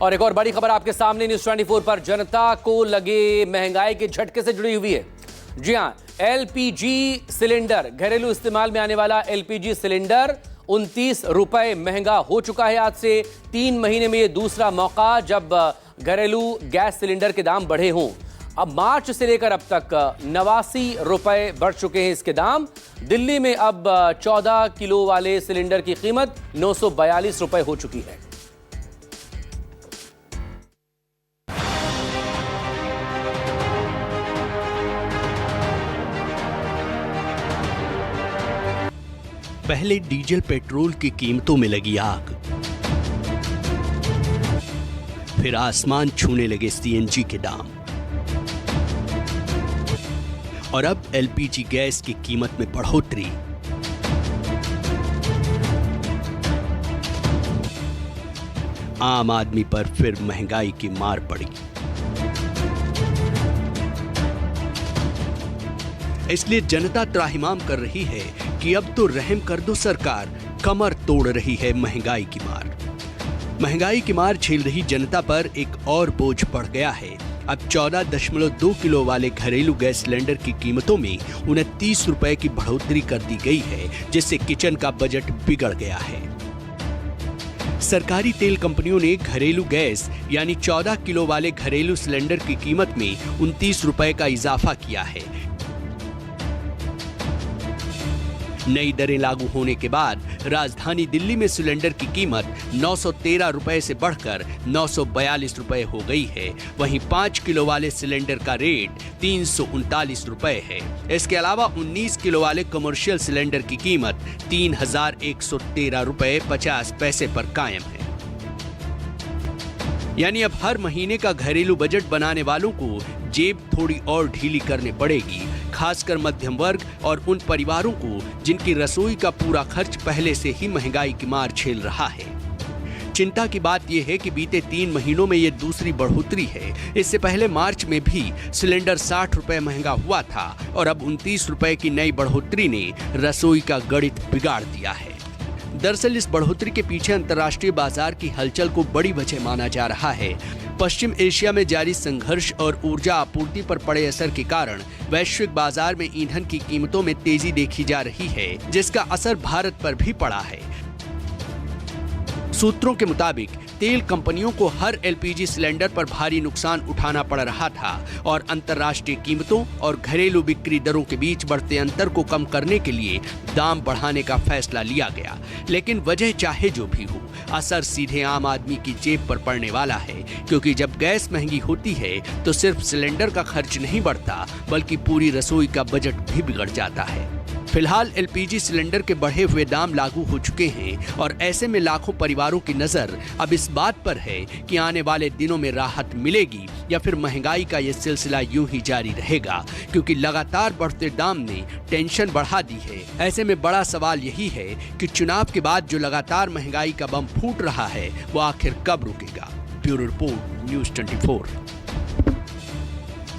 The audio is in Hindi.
और एक और बड़ी खबर आपके सामने न्यूज़ 24 पर जनता को लगे महंगाई के झटके से जुड़ी हुई है। जी हां, एलपीजी सिलेंडर, घरेलू इस्तेमाल में आने वाला एलपीजी सिलेंडर 29 रुपए महंगा हो चुका है। आज से 3 महीने में यह दूसरा मौका जब घरेलू गैस सिलेंडर के दाम बढ़े हों। अब मार्च से लेकर अब तक 89 रुपए बढ़ चुके हैं इसके दाम। दिल्ली में अब 14 किलो वाले सिलेंडर की कीमत 942 रुपए हो चुकी है। पहले डीजल पेट्रोल की कीमतों में लगी आग, फिर आसमान छूने लगे सीएनजी के दाम और अब एलपीजी गैस की कीमत में बढ़ोतरी। आम आदमी पर फिर महंगाई की मार पड़ी। इसलिए जनता त्राहिमाम कर रही है कि अब तो रहम कर दो सरकार, कमर तोड़ रही है महंगाई की मार। महंगाई की मार झेल रही जनता पर एक और बोझ पड़ गया है। अब 14.2 किलो वाले घरेलू गैस सिलेंडर की कीमतों में 29 रुपए की बढ़ोतरी कर दी गई है, जिससे किचन का बजट बिगड़ गया है। सरकारी तेल कंपनियों ने घरेलू गैस यानी 14 किलो वाले घरेलू सिलेंडर की कीमत में 29 रुपए का इजाफा किया है। नई दरें लागू होने के बाद राजधानी दिल्ली में सिलेंडर की कीमत 913 रुपए से बढ़कर 942 रुपए हो गई है। वहीं 5 किलो वाले सिलेंडर का रेट 339 रुपए है। इसके अलावा 19 किलो वाले कमर्शियल सिलेंडर की कीमत 3113 रुपए 50 पैसे पर कायम है। यानी अब हर महीने का घरेलू बजट बनाने वालों को जेब थोड़ी और ढीली करनी पड़ेगी, खासकर मध्यम वर्ग और उन परिवारों को जिनकी रसोई का पूरा खर्च पहले से ही महंगाई की मार झेल रहा है। चिंता की बात यह है कि बीते 3 महीनों में यह दूसरी बढ़ोतरी है। इससे पहले मार्च में भी सिलेंडर 60 रुपए महंगा हुआ था और अब 29 रुपए की नई बढ़ोतरी ने रसोई का गणित बिगाड़ दिया है। दरअसल इस बढ़ोतरी के पीछे अंतर्राष्ट्रीय बाजार की हलचल को बड़ी वजह माना जा रहा है। पश्चिम एशिया में जारी संघर्ष और ऊर्जा आपूर्ति पर पड़े असर के कारण वैश्विक बाजार में ईंधन की कीमतों में तेजी देखी जा रही है, जिसका असर भारत पर भी पड़ा है। सूत्रों के मुताबिक तेल कंपनियों को हर एलपीजी सिलेंडर पर भारी नुकसान उठाना पड़ रहा था और अंतर्राष्ट्रीय कीमतों और घरेलू बिक्री दरों के बीच बढ़ते अंतर को कम करने के लिए दाम बढ़ाने का फैसला लिया गया। लेकिन वजह चाहे जो भी हो, असर सीधे आम आदमी की जेब पर पड़ने वाला है, क्योंकि जब गैस महंगी होती है तो सिर्फ सिलेंडर का खर्च नहीं बढ़ता, बल्कि पूरी रसोई का बजट भी बिगड़ जाता है। फिलहाल एलपीजी सिलेंडर के बढ़े हुए दाम लागू हो चुके हैं और ऐसे में लाखों परिवारों की नजर अब इस बात पर है कि आने वाले दिनों में राहत मिलेगी या फिर महंगाई का यह सिलसिला यूं ही जारी रहेगा, क्योंकि लगातार बढ़ते दाम ने टेंशन बढ़ा दी है। ऐसे में बड़ा सवाल यही है कि चुनाव के बाद जो लगातार महंगाई का बम फूट रहा है वो आखिर कब रुकेगा। Bureau report, news 24।